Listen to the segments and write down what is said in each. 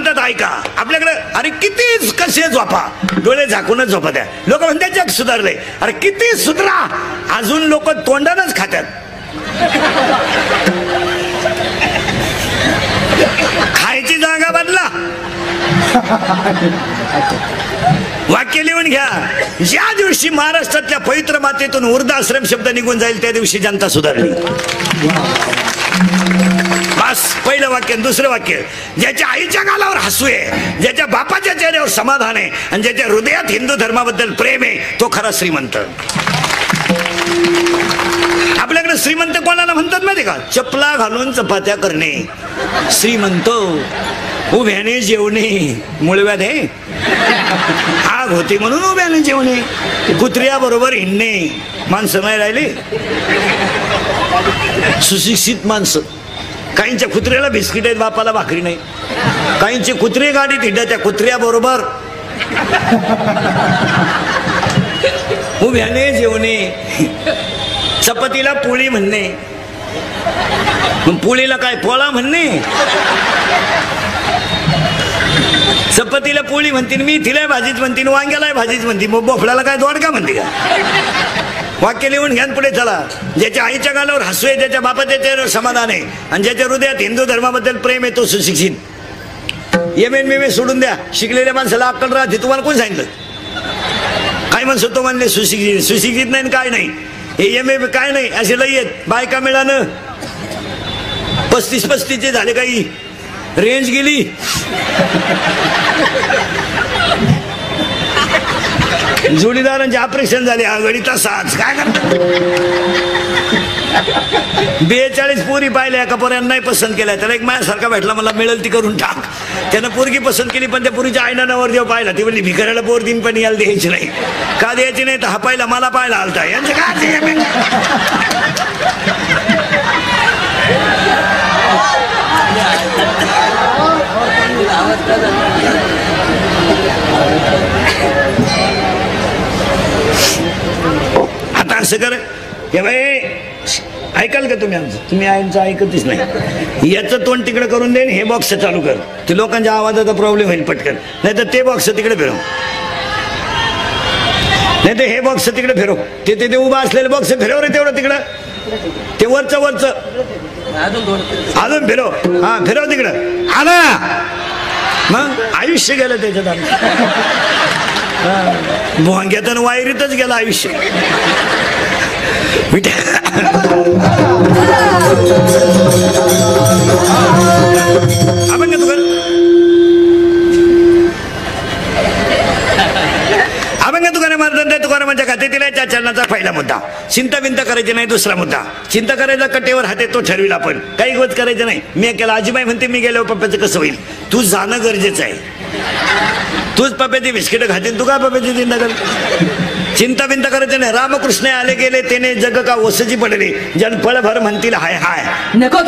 म्हणतात ऐका आपल्याकडे, अरे किती कसे झोपा, डोळे झाकूनच झोपा द्या. लोक म्हणतात जग सुधारले, अरे किती सुधरा, अजून लोक तोंडानच खात्यात. खायची जागा बदला. वाक्य लिहून घ्या. ज्या दिवशी महाराष्ट्रातल्या पवित्र मातेतून वृद्धाश्रम शब्द निघून जाईल त्या दिवशी जनता सुधारली. बस पहिलं वाक्य. दुसरं वाक्य, ज्याच्या आईच्या गालावर हसू आहे, ज्याच्या बापाच्या चेहऱ्यावर समाधान आहे आणि ज्याच्या हृदयात हिंदू धर्माबद्दल प्रेम आहे, तो खरा श्रीमंत. आपल्याकडे श्रीमंत कोणाला म्हणतात माहिती का? चपला घालून चपात्या करणे श्रीमंत. उभ्याने जेवणे, मुळव्यात हे आग होती म्हणून उभ्याने जेवणे. कुत्र्या बरोबर हिंडणे माणसं नाही राहिले, सुशिक्षित माणसं. काहींच्या कुत्र्याला बिस्किट आहेत, बापाला भाकरी नाही. काहींचे कुत्रे गाडीत हिंडत त्या कुत्र्या बरोबर. उभ्याने जेवणे, चपातीला पोळी म्हणणे, पोळीला काय पोळा म्हणणे. चपातीला पोळी म्हणतील, मी तिला भाजीच म्हणतील, वांग्याला भाजीच म्हणतील, मग बोफडाला काय दोडका म्हणते का? वाक्य लिहून घ्या पुढे चला. ज्याच्या आईच्या गालावर हसू आहे, ज्याच्या बापाच्या चेहऱ्यावर समाधान आहे आणि ज्याच्या हृदयात हिंदू धर्माबद्दल प्रेम आहे, तो सुशिक्षित. एम.ए. सोडून द्या, शिकलेल्या माणसाला अक्कल राहते. तुम्हाला कोण सांगितलं? काय म्हणतो तो म्हणले सुशिक्षित. सुशिक्षित नाही काय नाही, हे एम.ए. काय नाही, असे लई आहेत. बायका मिळालं 35-35 झाले, काही रेंज गेली. जोडीदारांचे ऑपरेशन झाले, आघाडी तसाच. काय करतात? 42 पोरी पाहिल्या, एका पोऱ्यानं नाही पसंत केल्या. त्याला एक माझ्यासारखा भेटला, मला मिळेल ती करून टाक. त्यानं पोरगी पसंत केली, पण त्या पोरीच्या आईनं नवर देव पाहिला. ती म्हणली भिकाऱ्याला पोर दिन पण याला द्यायची नाही. का द्यायची नाही? तर हा पाहिला, मला पाहिला आलता. यांचं काय? आता असं कर की बाई, ऐकाल का तुम्ही आमचं? तुम्ही आमचं ऐकतच नाही. याचं तोंड तिकडे करून दे, हे बॉक्स चालू कर. ते लोकांच्या आवाजाचा प्रॉब्लेम होईल पटकन. नाही तर ते बॉक्स तिकडे फिरव, नाही तर हे बॉक्स तिकडे फिरव. ते उभा असलेलं बॉक्स फिरव रे तेवढं तिकडं. ते वरच अजून फिरव. हा फिरव तिकडं. आला मग आयुष्य गेलं त्याच्यात. भोंग्यातून वायरीतच गेलं आयुष्य. अभंग तुकाराम महाराजांच्या तुकारामाच्या खात्यातील त्या चरणाचा पहिला मुद्दा. चिंता बिंता करायची नाही. दुसरा मुद्दा, चिंता करायचा कटेवर हाते, तो ठरविला. आपण काही गोष्ट करायचं नाही. मी केला, आजीबाई म्हणते मी गेल्यावर पप्प्याचं कसं होईल? तू जाणं गरजेचं आहे. तूच पप्प्याची बिस्किट खातील, तू का पप्प्याची चिंता कर? चिंता बिंता करायचं नाही. रामकृष्ण आले गेले, तेने जग का ओसची पडले, जन फळभर म्हणतील हाय हाय. नको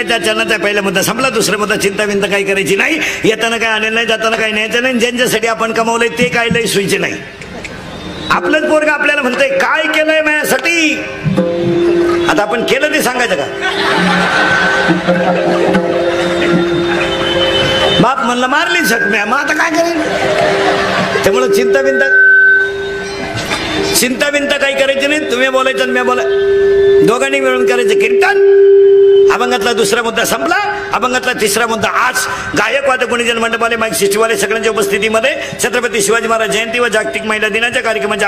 त्या चरणाचा पहिला मुद्दा संपला. दुसरा मुद्दा, चिंता बिंता काही करायची नाही. येताना काय आलेलं नाही, जाताना काही न्यायचं नाही. ज्यांच्यासाठी आपण कमावलंय ते काय लय सुईचे नाही. आपलंच पोरगा आपल्याला म्हणतंय काय केलंय माझ्यासाठी. आता आपण केलं ते सांगायचं का? बाप म्हणलं मारली जखम्या, मग आता काय करेल? त्यामुळे चिंता बिंता काही करायची नाही. तुम्ही बोलायचं आणि मी बोला, दोघांनी मिळून करायचं कीर्तन अभंगातला दुसरा मुद्दा संपला. अभंगातला तिसरा मुद्दा आज गायक वादक गुणीजन मंडपाले माईक सिस्टीमवाले सगळ्यांच्या उपस्थितीमध्ये छत्रपती शिवाजी महाराज जयंती व जागतिक महिला दिनाच्या कार्यक्रमाचे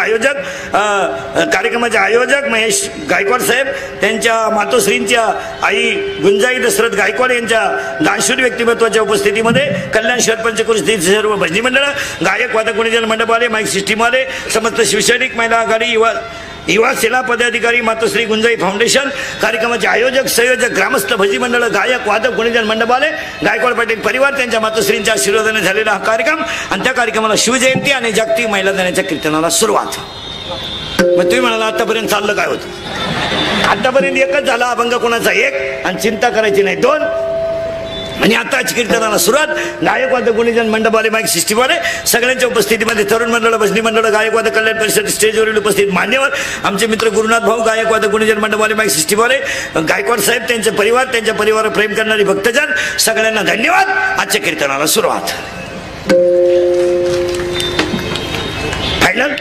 आयोजक महेश गायकवाड साहेब, त्यांच्या मातोश्रींच्या आई गुंजाई दशरथ गायकवाड यांच्या दानशूर व्यक्तिमत्वाच्या उपस्थितीमध्ये कल्याण शहर पंचक्रोशीतील सर्व भजनी मंडळ, गायक वादक गुणीजन मंडपाले माईक सिस्टीमवाले, समस्त शिवसैनिक महिला आघाडी, युवा सेना पदाधिकारी, मातोश्री गुंजाई फाउंडेशन, कार्यक्रमाचे आयोजक संयोजक, ग्रामस्थ भजी मंडळ, गायक वादक गुणीजन मंडपाले, गायकवाड पाटील परिवार त्यांच्या मातोश्रींच्या आशीर्वादाने झालेला हा कार्यक्रम. आणि त्या कार्यक्रमाला शिवजयंती आणि जागतिक महिला दिनाच्या कीर्तनाला सुरुवात. मग तुम्ही म्हणाला आतापर्यंत चाललं काय होतं? आतापर्यंत एकच झाला अभंग कोणाचा एक, आणि चिंता करायची नाही दोन. आणि आताच कीर्तनाला सुरुवात. गायकवाद गुणीजन मंडपाले माईक सिस्टीमवाले सगळ्यांच्या उपस्थितीमध्ये तरुण मंडळ, भजनी मंडळ, गायकवाद कल्याण परिषद स्टेजवरील उपस्थित मान्यवर, आमचे मित्र गुरुनाथ भाऊ, गायकवाद गुणीजन मंडपाले माईक सिस्टीमवाले, गायकवाड साहेब, त्यांचे परिवार, त्यांच्या परिवारावर प्रेम करणारी भक्तजन, सगळ्यांना धन्यवाद. आजच्या कीर्तनाला सुरुवात. फायनल.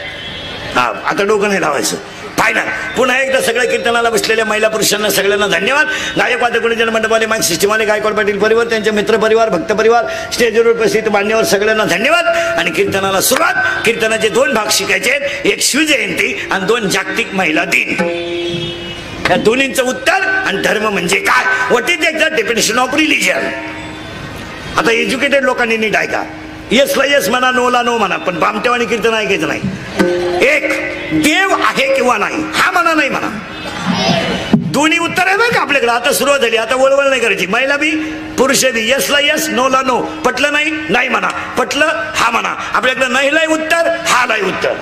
हा, आता डोकं नाही लावायचं. फायनल. पुन्हा एकदा सगळ्या कीर्तनाला बसलेल्या महिला पुरुषांना सगळ्यांना धन्यवाद. गायकवाद गुणीजन मंडपाले माईक सिस्टीमवाले, गायकवाड पाटील परिवार, त्यांचे मित्र परिवार, भक्त परिवार, स्टेजवर उपस्थित मान्यवर, सगळ्यांना धन्यवाद. आणि कीर्तनाला सुरुवात. कीर्तनाचे दोन भाग शिकायचे आहेत, एक शिवजयंती आणि दोन जागतिक महिला दिन. या दोन्हींचं उत्तर आणि धर्म म्हणजे काय, what is exact definition of religion. आता एज्युकेटेड लोकांनी नीट ऐका. येसला येस म्हणा, नोला नो म्हणा, पण बामटेवाणी कीर्तन ऐकायचं नाही. एक, देव आहे किंवा नाही, हा म्हणा नाही म्हणा. दोन्ही उत्तर आहे बरं का आपल्याकडे. आता सुरुवात झाली, आता वळवळ नाही करायची. महिला बी पुरुष बी. येसला येस, नोला नो. पटलं नाही, नाही म्हणा. पटलं, हा म्हणा. आपल्याकडे नाहीलाही उत्तर, हा नाही उत्तर.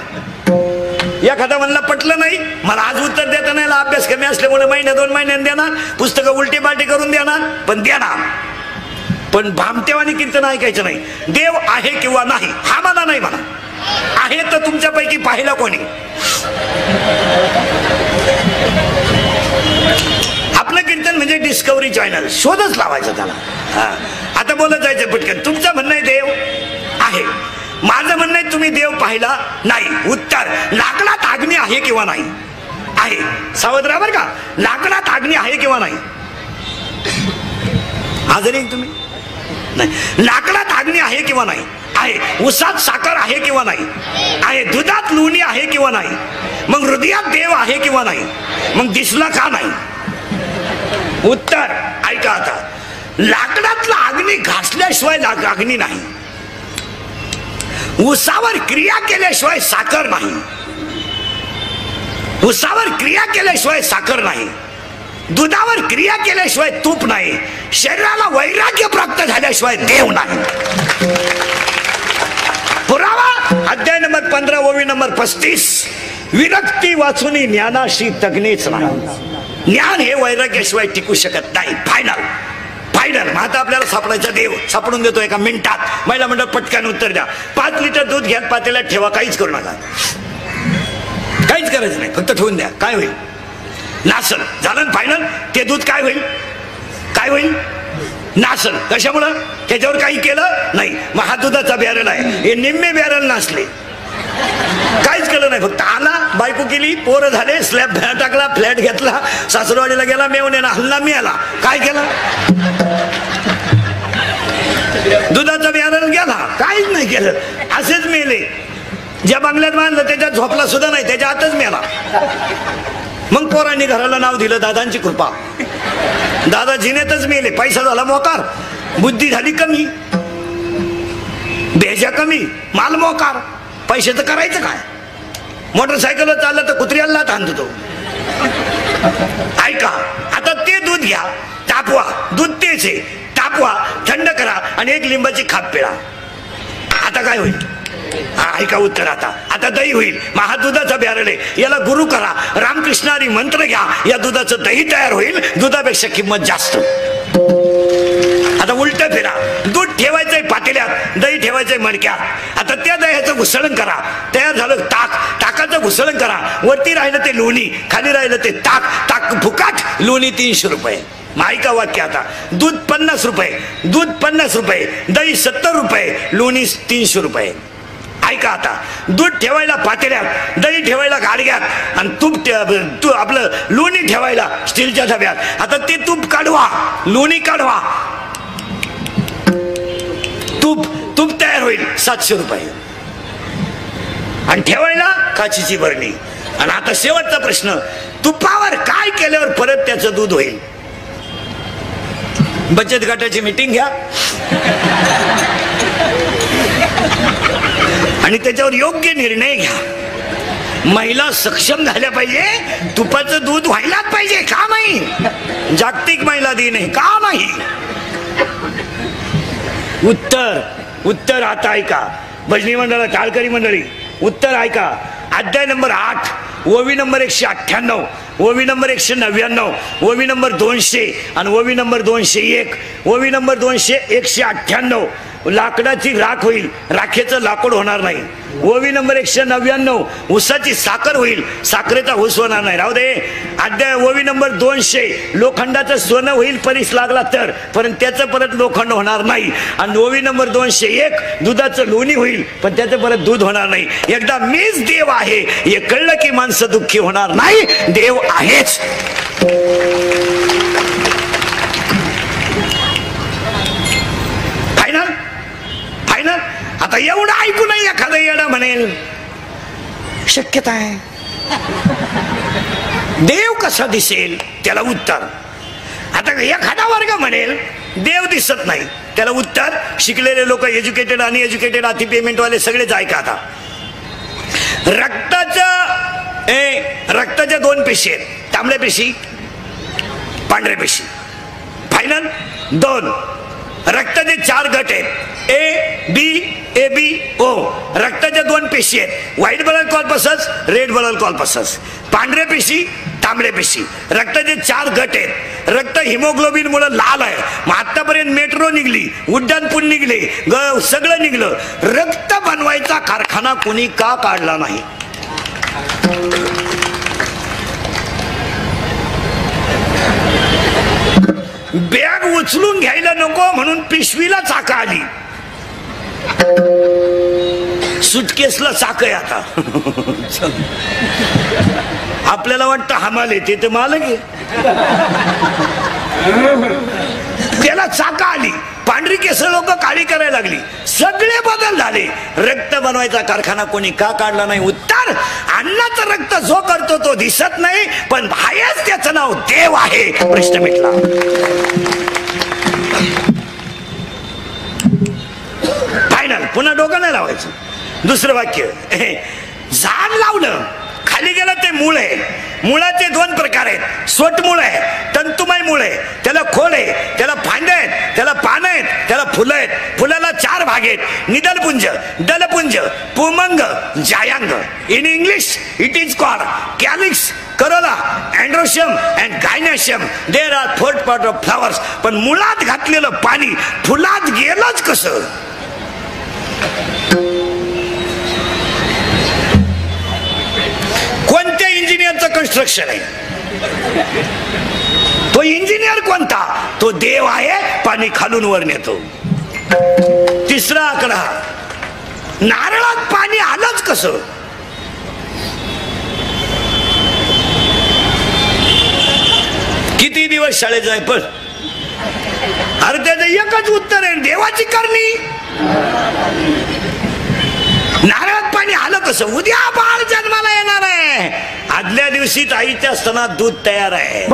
एखादा म्हणला पटलं नाही, मला आज उत्तर देता नाही, अभ्यास कमी असल्यामुळे महिन्या दोन महिन्यात देणार, पुस्तकं उलटी पालटी करून देणार, पण देणार. पण भामटेवानी कीर्तन ऐकायचं नाही. देव आहे किंवा नाही, हा म्हणा नाही म्हणा. आहे तर तुमच्यापैकी पाहिला कोणी? आपलं कीर्तन म्हणजे डिस्कवरी चॅनल, शोधच लावायचं त्याला. आता बोलत जायचं पटकन. तुमचं म्हणणं आहे देव आहे, माझं म्हणणं आहे तुम्ही देव पाहिला नाही. उत्तर, लाकडात अग्नी आहे किंवा नाही? आहे. सावध राहा बरं का. लाकडात अग्नी आहे किंवा नाही? आजारी तुम्ही नाही. लाकडात अग्नी आहे किंवा नाही? आहे. उसात साखर आहे किंवा नाही? आहे. दुधात लोणी आहे किंवा नाही? मग हृदयात देव आहे किंवा नाही? मग दिसला का नाही? उत्तर ऐका आता. लाकडातला अग्नी घासल्याशिवाय अग्नी नाही. उसावर क्रिया केल्याशिवाय साखर नाही. उसावर क्रिया केल्याशिवाय साखर नाही. दुधावर क्रिया केल्याशिवाय तूप नाही. शरीराला वैराग्य प्राप्त झाल्याशिवाय देव नाही. पुरावा अध्याय नंबर 15 ओवी नंबर 35. विरक्ती वाचुनी ज्ञानाशी तगणेच नाही. ज्ञान हे वैराग्याशिवाय टिकू शकत नाही. फायनल. फायनल. आता आपल्याला सापडायचा देव सापडून देतो एका मिनिटात. महिला मंडळ पटकन उत्तर द्या. 5 लिटर दूध घ्या, पातेल्यात ठेवा, काहीच करू नका. काहीच करायचं नाही, फक्त ठेवून द्या. काय होईल? नासन. झालं फायनल. ते दूध काय होईल? काय होईल? नासन. कशामुळं? त्याच्यावर काही केलं नाही. मग हा दुधाचा बॅरल आहे, हे निम्मे बॅरल नासले, काहीच केलं नाही. फक्त आला, बायको केली, पोरं झाले, स्लॅब टाकला, फ्लॅट घेतला, सासरवाडीला गेला, मेवण्याला हल्ला मिळाला. काय केलं? दुधाचा बॅरल गेला, काहीच नाही केलं, असेच मेले. ज्या बंगल्यात बांधलं त्याच्यात झोपला सुद्धा नाही, त्याच्या आतच मेला. मग पोरांनी घराला नाव दिलं दादांची कृपा. दादा जिनेतच मेले. पैसा झाला मोकार, बुद्धी झाली कमी, भेजा कमी, माल मोकार. पैशाचं करायचं काय? मोटरसायकल चाललं तर कुत्र्याला ताणतो. ऐका आता, ते दूध घ्या, तापवा. दूध तेच आहे, तापवा, थंड करा आणि एक लिंबाची खाप पिळा. आता काय होईल? ऐका उत्तर. आता दही होईल. मग हा दुधाचा बॅरल आहे, याला गुरु करा, रामकृष्णारी मंत्र घ्या, या दुधाचं दही तयार होईल. दुधापेक्षा किंमत जास्त. आता उलट फिरा. दूध ठेवायचंय पातेल्यात, दही ठेवायचंय मडक्यात. आता त्या दह्याचं घुसळण करा. तयार झालं ताक, ताकाचं घुसळण करा. वरती राहिलं ते लोणी, खाली राहिलं ते ताक. ताक फुकाट, लोणी 300 रुपये. ऐका वाक्य आता. दूध 50 रुपये, दूध 50 रुपये, दही 70 रुपये, लोणी 300 रुपये. ऐका आता, दूध ठेवायला पातेल्यात, दही ठेवायला गाडग्यात, आणि तूप आपलं लोणी ठेवायला स्टीलच्या डब्यात. आता ते तूप काढवा, लोणी काढवा, तूप तयार होईल 700 रुपये, आणि ठेवायला काचीची बरणी. आणि आता शेवटचा प्रश्न, तुपावर काय केल्यावर परत त्याचं दूध होईल? बचत गटाची मीटिंग घ्या आणि त्याच्यावर योग्य निर्णय घ्या. महिला सक्षम झाल्या पाहिजे, तुपाचं दूध व्हायलाच पाहिजे. का नाही? जागतिक महिला दिन आहे, का नाही? उत्तर आता ऐका, भजनी मंडळ, टाळकरी मंडळी, उत्तर ऐका. अध्याय नंबर 8, ओवी नंबर 198, ओवी नंबर 199, ओवी नंबर 200 आणि ओवी नंबर 201. ओवी नंबर 198, लाकडाची राख होईल, राखेचं लाकूड होणार नाही. ओवी नंबर 199, ऊसाची साखर होईल, साखरेचा ऊस होणार नाही. राहू दे. अध्याय ओवी नंबर 200, लोखंडाचं सोनं होईल परीस लागला तर, पण त्याचं परत लोखंड होणार नाही. आणि ओवी नंबर 201, दुधाचं लोणी होईल, पण त्याचं परत दूध होणार नाही. एकदा मीच देव आहे हे कळलं की माणसं दुःखी होणार नाही. देव आहेच. फायनल. आता एवढं ऐकू नाही एखादा येडा म्हणेल शक्यता आहे देव कसा दिसेल, त्याला उत्तर. आता एखादा वर्ग म्हणेल देव दिसत नाही, त्याला उत्तर शिकलेले लोक, एज्युकेटेड आणि एज्युकेटेड, अति पेमेंटवाले सगळेच ऐका. आता रक्ताच्या 2 पेशी आहेत, तांबड्या पेशी, पांढऱ्या पेशी. फायनल 2. रक्ताचे 4 गट आहेत, ए बी ओ. रक्ताच्या 2 पेशी आहेत, व्हाईट ब्लड कॉर्पसस, रेड ब्लड कॉर्पसस. पांढऱ्या पेशी, तांबड्या पेशी. रक्ताचे 4 गट आहेत. रक्त हिमोग्लोबिन मुळे लाल आहे. मग आतापर्यंत मेट्रो निघली, उड्डाण पूल निघले, सगळं निघलं. रक्त बनवायचा कारखाना कोणी का काढला नाही? बॅग उचलून घ्यायला नको म्हणून पिशवीला चाक आली, सुटकेसला चाक आहे. आता आपल्याला वाटतं हमाल येते, ते मालक आहे, त्याला चाका आली. पांढरी केस लोक काळी करायला लागली. सगळे बदल झाले. रक्त बनवायचा कारखाना कोणी का काढला नाही? उत्तर, अन्नाचं रक्त जो करतो तो दिसत नाही, पण आहेच त्याचं नाव देव आहे. प्रश्न मिटला. फायनल. पुन्हा डोकं नाही लावायचं. दुसरं वाक्य, झाड लावलं, खाली गेलं ते मूळ आहे. मुळाचे 2 प्रकार आहेत, स्वटमूळ आहे, तंतुमय मूळ आहे. त्याला खोल आहे, त्याला फांद्या आहेत, त्याला पानं आहेत, त्याला फुलं आहेत. फुलाला 4 भाग आहेत, निदलपुंज, दलपुंज, पुमंग, जायांग. In English it is called calyx, corolla, androecium and gynoecium. There are 4 part of flowers. पण मुळात घातलेलं पाणी फुलात गेलंच कसं? कोणत्या इंजिनियरचं कन्स्ट्रक्शन आहे? तो इंजिनियर कोणता? तो देव आहे, पाणी खालून वर नेतो. तिसरा आकडा, नारळात पाणी आलंच कसं? किती दिवस शाळेत जाय, पण अरे त्याचं एकच उत्तर आहे, देवाची करणी. नारळात पाणी आलं कसं? उद्या बाळ जन्माला येणार आहे, आदल्या दिवशी आईच्या स्तनात दूध तयार आहे.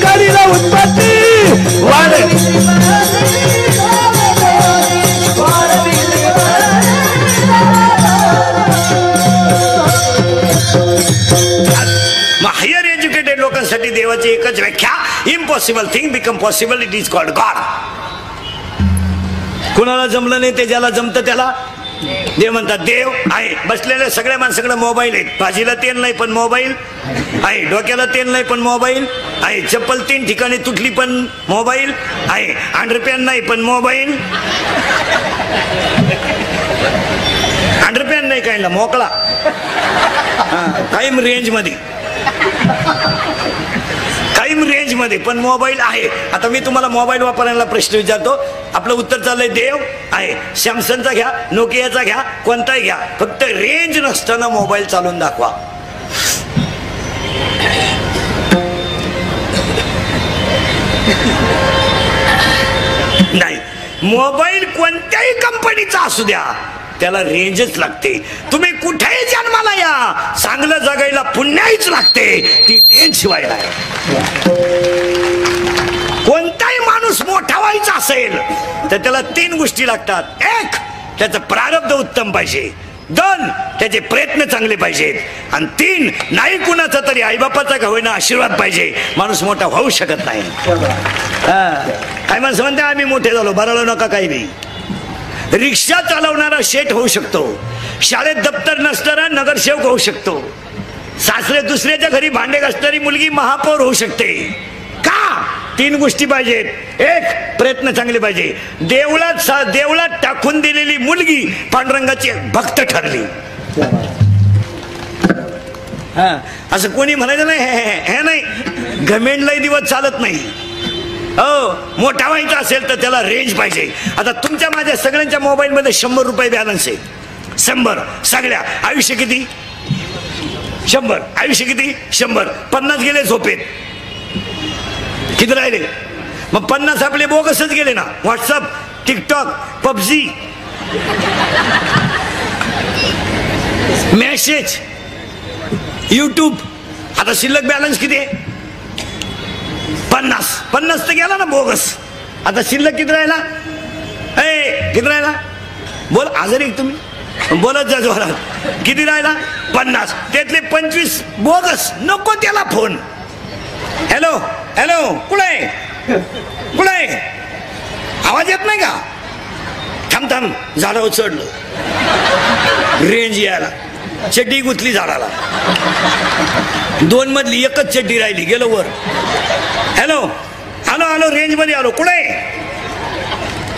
करील उत्पत्ती हायर एज्युकेटेड लोकांसाठी देवाची एकच व्याख्या, impossible thing become possible, it is called God. कुणाला जमलं नाही ते ज्याला जमतं त्याला देव म्हणतात. देव आहे. बसलेल्या सगळ्या माणसाकडे मोबाईल आहेत. भाजीला तेल नाही पण मोबाईल आहे, डोक्याला तेल नाही पण मोबाईल आहे, चप्पल 3 ठिकाणी तुटली पण मोबाईल आहे, अंडरपॅन नाही पण मोबाईल, अंडरपॅन नाही काढला मोकळा, कायम रेंज मध्ये, कायम रेंज मध्ये पण मोबाईल आहे. आता मी तुम्हाला मोबाईल वापरायला प्रश्न विचारतो. आपलं उत्तर चाललंय देव आहे. सॅमसंगचा घ्या, नोकियाचा घ्या, कोणताही घ्या, फक्त रेंज नसताना मोबाईल चालून दाखवा. नाही, मोबाईल कोणत्याही कंपनीचा असू द्या त्याला रेंजच लागते. तुम्ही कुठेही जन्माला या, चांगलं जगायला पुण्याहीच लागते, ती रेंज शिवाय नाही. कोणताही माणूस मोठा व्हायचा असेल तर त्याला 3 गोष्टी लागतात. 1, त्याचं प्रारब्ध उत्तम पाहिजे. 2, त्याचे प्रयत्न चांगले पाहिजेत. आणि 3, नाही कुणाचा तरी आईबापाचा का होईना आशीर्वाद पाहिजे. माणूस मोठा होऊ शकत नाही. काय माणसं म्हणते आम्ही मोठे झालो, बरळू नका काही नाही. रिक्षा चालवणारा शेठ होऊ शकतो, शाळेत दप्तर नसणारा नगरसेवक होऊ शकतो, सासरे दुसऱ्याच्या घरी भांडे घासणारी मुलगी महापौर होऊ शकते. का? 3 गोष्टी पाहिजेत. 1, प्रयत्न चांगले पाहिजे. देवळात टाकून दिलेली मुलगी पांडुरंगाची भक्त ठरली. असं कोणी म्हणायचं नाही. हे नाही, घमेंडलाही दिवस चालत नाही. हो, मोठा व्हायचा असेल तर त्याला रेंज पाहिजे. आता तुमच्या माझ्या सगळ्यांच्या मोबाईल मध्ये 100 रुपये बॅलन्स आहे. 100 सगळ्या. आयुष्य किती? 100. आयुष्य किती? 100. 50 गेले झोपेत. किती राहिले? मग 50 आपले बोगसच गेले ना. WhatsApp, TikTok, PUBG, message, YouTube. आता शिल्लक बॅलन्स किती आहे? 50. 50 तर गेला ना बोगस. आता शिल्लक किती राहिला? किती राहिला? बोल. आजारी तुम्ही बोलत जा जोरात. किती राहिला? 50. त्यातले 25 बोगस. नको त्याला फोन. हॅलो हॅलो, कुठे कुठे? आवाज येत नाही का? थांब थांब, झाडावर चढलं, रेंज यायला, चड्डी गुतली झाडाला, 2 मधली एकच चड्डी राहिली, गेलो वर. हॅलो आलो आलो, रेंज मध्ये आलो. कुठे?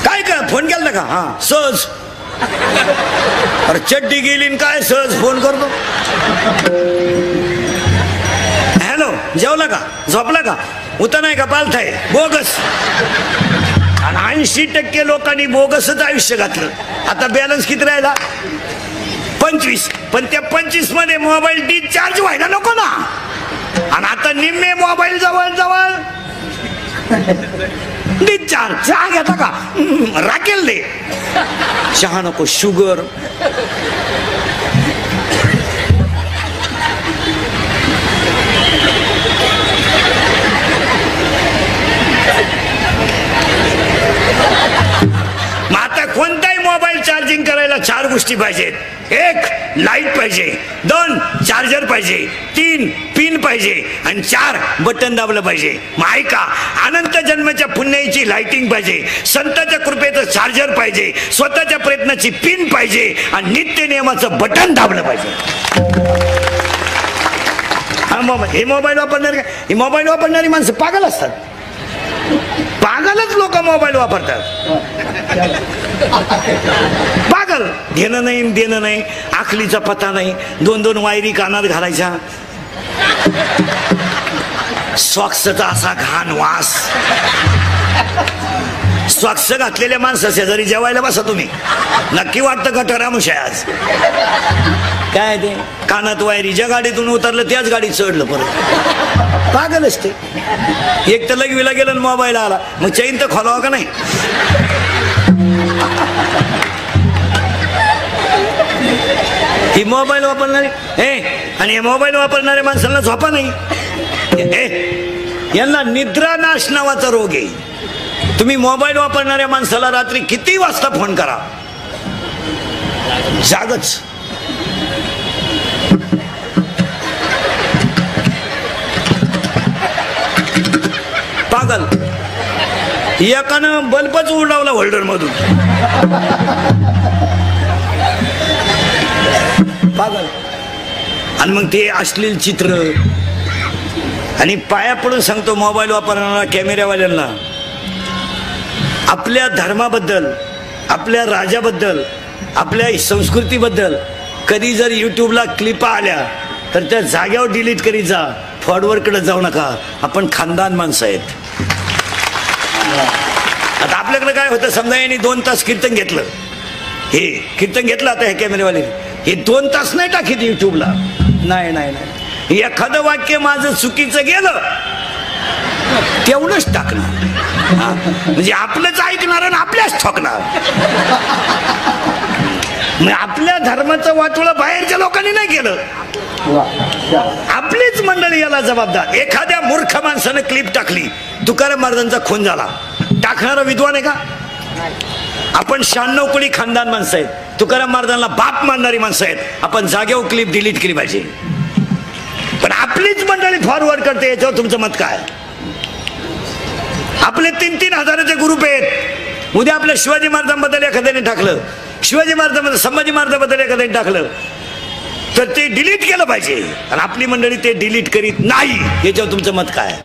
काय कर, फोन केला का? हा, सहज. अरे चड्डी गेली काय सहज फोन करतो. हॅलो, जेवला का? झोपला का? उतर नाही का? पालथाय बोगस. आणि 80% लोकांनी बोगसच आयुष्य घातलं. आता बॅलन्स किती राहिला? 25. पण त्या 25 मध्ये मोबाईल डिस्चार्ज व्हायला नको ना. आणि आता निम्मे मोबाईल जवळ जवळ डिस्चार्ज. चहा घेता का? राखेल दे. चहा नको, शुगर. आता कोणताही मोबाईल चार्जिंग करायला 4 गोष्टी पाहिजेत. 1, लाईट पाहिजे. 2, चार्जर पाहिजे. 3, पिन पाहिजे. आणि 4, बटन दाबलं पाहिजे. मग ऐका, अनंत जन्माच्या पुण्याची लाइटिंग पाहिजे, संतांच्या कृपेचं चार्जर पाहिजे, स्वतःच्या प्रयत्नाची पिन पाहिजे आणि नित्य नियमाचं बटन दाबलं पाहिजे. हे मोबाईल वापरणारी माणसं पागल असतात. पागलच लोक मोबाईल वापरतात. पागल. घेणं नाही देणं नाही, आखलीचा पत्ता नाही, 2-2 वायरी कानात घालायच्या, सॉक्सचा असा घाण वास. सॉक्स घातलेल्या माणसा शेजारी जेवायला बसा तुम्ही, नक्की वाटतं का टरामुश आहे आज? काय ते कानात वायरी, ज्या गाडीतून उतरलं त्याच गाडीत चढलं परत. पागल असते. एक तर लगवीला गेलं आणि मोबाईल आला, मग चैन तर खोलावा का नाही? ही मोबाईल वापरणारे आणि हे मोबाईल वापरणाऱ्या माणसाला झोपा नाही, यांना निद्रानाश नावाचा रोग आहे. तुम्ही मोबाईल वापरणाऱ्या माणसाला रात्री किती वाजता फोन करा, जागच. पागल. एकानं बल्बच उडवला होल्डर मधून. पागल. आणि मग ते अश्लील चित्र. आणि पाया पडून सांगतो मोबाईल वापरणाऱ्या कॅमेऱ्यावाल्यांना, आपल्या धर्माबद्दल, आपल्या राजाबद्दल, आपल्या संस्कृतीबद्दल कधी जर युट्यूबला क्लिपा आल्या तर त्या जाग्यावर डिलीट करीत जा, फॉरवर्डकडे जाऊ नका. आपण खानदान माणसं आहेत. आता आपल्याकडे काय होतं, समजा यांनी 2 तास कीर्तन घेतलं, हे कीर्तन घेतलं, आता हे कॅमेरेवाले हे 2 तास नाही टाकीत युट्यूबला. नाही नाही नाही, एखादं वाक्य माझं चुकीचं गेलं तेवढंच टाकणार. म्हणजे आपलंच ऐकणार आणि आपल्याच ठोकणार. आपल्या धर्माचं वाटोळं बाहेरच्या लोकांनी नाही केलं, आपलीच मंडळी याला जबाबदार. एखाद्या मूर्ख माणसानं क्लिप टाकली, तुकाराम महाराजांचा खून झाला, टाकणारा विद्वान आहे का? आपण 96 कोटी खानदान माणसं आहेत, तुकाराम महाराजांना बाप मानणारी माणसं आहेत. आपण जागेवर क्लिप डिलीट केली पाहिजे, पण आपलीच मंडळी फॉरवर्ड करते. याच्यावर तुमचं मत काय? आपले 3-3 हजाराचे ग्रुप आहेत. उद्या आपल्या शिवाजी महाराजांबद्दल एखाद्याने टाकलं, शिवाजी महाराजांबद्दल, संभाजी महाराजांबद्दल एखाद्याने टाकलं, तर ते डिलीट केलं पाहिजे. आणि आपली मंडळी ते डिलीट करीत नाही. याच्यावर तुमचं मत काय?